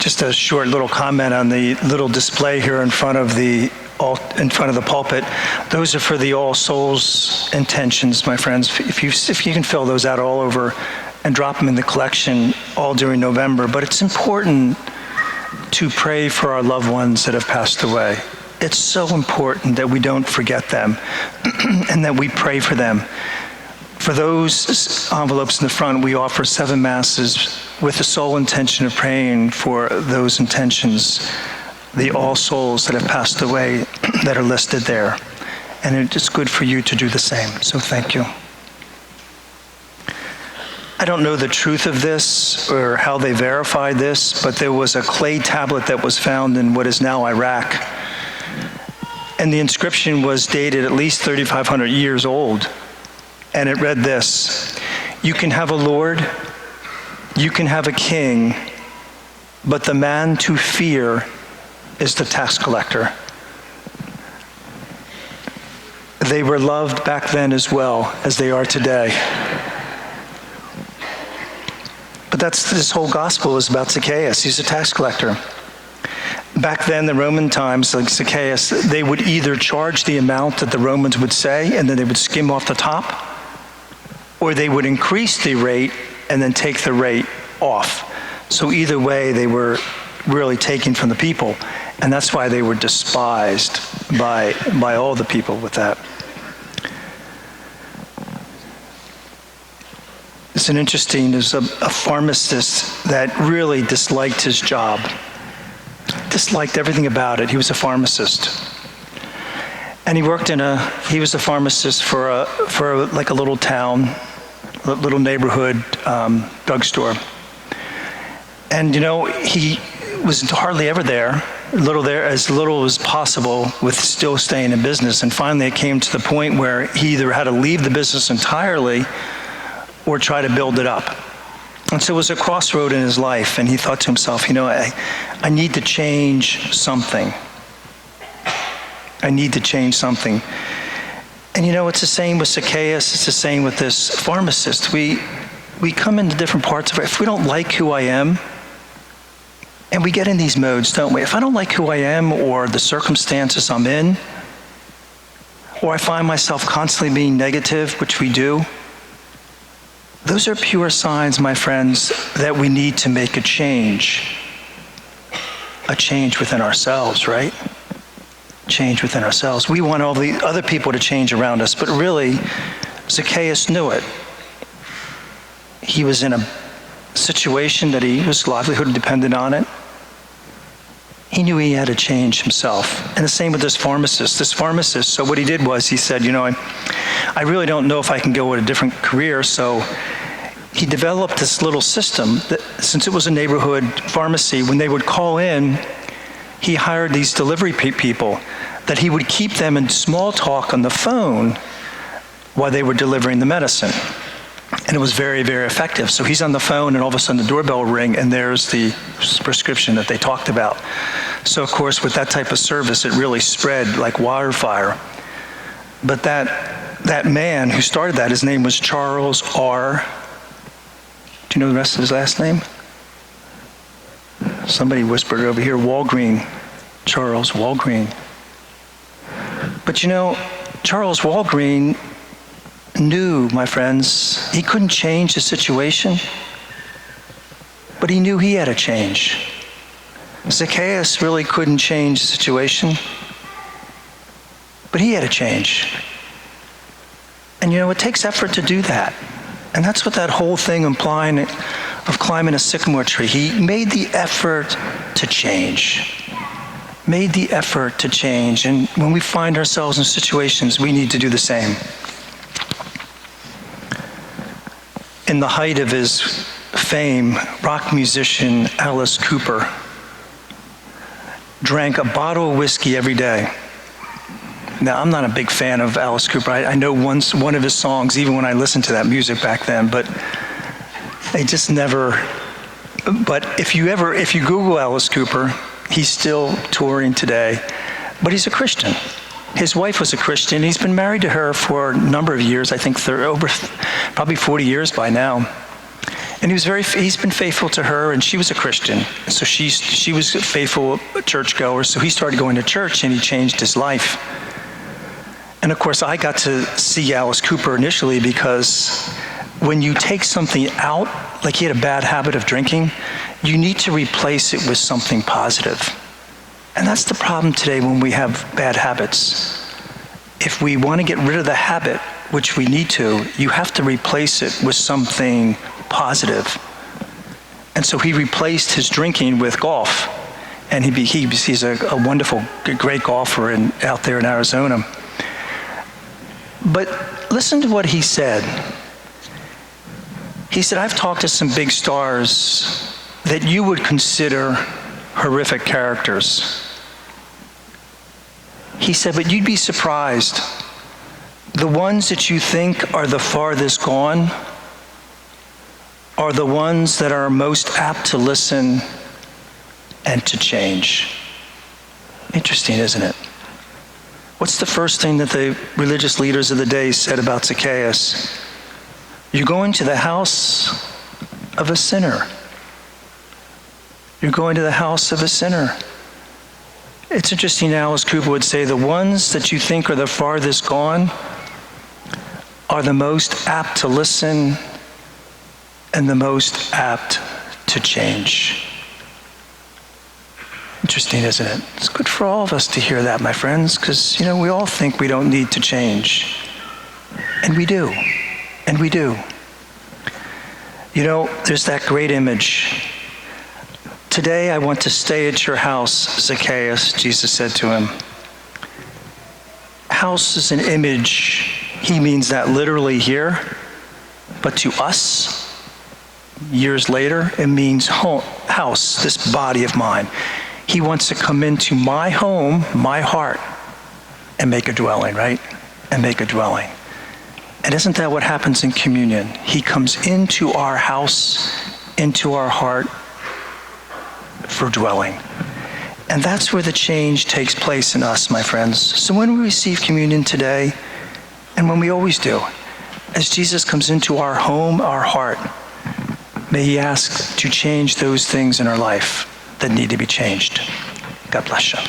Just a short little comment on the little display here in front of the pulpit. Those are for the All Souls intentions, my friends. If you can fill those out all over and drop them in the collection all during November. But it's important to pray for our loved ones that have passed away. It's so important that we don't forget them and that we pray for them. For those envelopes in the front, we offer 7 masses with the sole intention of praying for those intentions, the all souls that have passed away that are listed there. And it's good for you to do the same. So thank you. I don't know the truth of this or how they verified this, but there was a clay tablet that was found in what is now Iraq. And the inscription was dated at least 3,500 years old. And it read this: "You can have a lord, you can have a king, but the man to fear is the tax collector." They were loved back then as well as they are today. But this whole gospel is about Zacchaeus. He's a tax collector. Back then, the Roman times, like Zacchaeus, they would either charge the amount that the Romans would say, and then they would skim off the top, or they would increase the rate and then take the rate off. So either way, they were really taking from the people, and that's why they were despised by all the people with that. It's an interesting, there's a pharmacist that really disliked his job, disliked everything about it. He was a pharmacist. And he was a pharmacist for like a little town, a little neighborhood drugstore. And he was hardly ever there, as little as possible, with still staying in business. And finally it came to the point where he either had to leave the business entirely or try to build it up. And so it was a crossroad in his life, and he thought to himself, I need to change something. I need to change something. And it's the same with Zacchaeus, it's the same with this pharmacist. We come into different parts of it. If we don't like who I am, and we get in these modes, don't we? If I don't like who I am or the circumstances I'm in, or I find myself constantly being negative, which we do, those are pure signs, my friends, that we need to make a change within ourselves, right? Change within ourselves. We want all the other people to change around us, but really, Zacchaeus knew it. He was in a situation that his livelihood depended on it. He knew he had to change himself. And the same with this pharmacist. So what he did was, he said, I really don't know if I can go with a different career, so he developed this little system that, since it was a neighborhood pharmacy, when they would call in, he hired these delivery people that he would keep them in small talk on the phone while they were delivering the medicine. And it was very, very effective. So he's on the phone, and all of a sudden the doorbell will ring, and there's the prescription that they talked about. So of course, with that type of service, it really spread like wildfire. But that man who started that, his name was Charles R. Do you know the rest of his last name? Somebody whispered over here, Walgreen. Charles Walgreen. But Charles Walgreen knew, my friends, he couldn't change the situation, but he knew he had to change. Zacchaeus really couldn't change the situation, but he had to change. And it takes effort to do that. And that's what that whole thing implying of climbing a sycamore tree. He made the effort to change. Made the effort to change. And when we find ourselves in situations, we need to do the same. In the height of his fame, rock musician Alice Cooper drank a bottle of whiskey every day. Now, I'm not a big fan of Alice Cooper. I know one of his songs, even when I listened to that music back then, but they just never. But if you Google Alice Cooper, he's still touring today, but he's a Christian. His wife was a Christian. He's been married to her for a number of years, I think over probably 40 years by now. And he's been faithful to her, and she was a Christian. So she was a faithful churchgoer, so he started going to church, and he changed his life. And of course, I got to see Alice Cooper initially because when you take something out, like he had a bad habit of drinking, you need to replace it with something positive. And that's the problem today when we have bad habits. If we want to get rid of the habit, which we need to, you have to replace it with something positive. And so he replaced his drinking with golf. And he's a wonderful, great golfer out there in Arizona. But listen to what he said. He said, I've talked to some big stars that you would consider horrific characters. He said, but you'd be surprised. The ones that you think are the farthest gone are the ones that are most apt to listen and to change. Interesting, isn't it? What's the first thing that the religious leaders of the day said about Zacchaeus? You're going to the house of a sinner. You're going to the house of a sinner. It's interesting, Alice Cooper would say, the ones that you think are the farthest gone are the most apt to listen and the most apt to change. Interesting, isn't it? It's good for all of us to hear that, my friends, because, we all think we don't need to change. And we do. And we do. There's that great image. Today I want to stay at your house, Zacchaeus, Jesus said to him. House is an image. He means that literally here. But to us, years later, it means home, house, this body of mine. He wants to come into my home, my heart, and make a dwelling, right? And make a dwelling. And isn't that what happens in communion? He comes into our house, into our heart for dwelling. And that's where the change takes place in us, my friends. So when we receive communion today, and when we always do, as Jesus comes into our home, our heart, may he ask to change those things in our life that need to be changed. God bless you.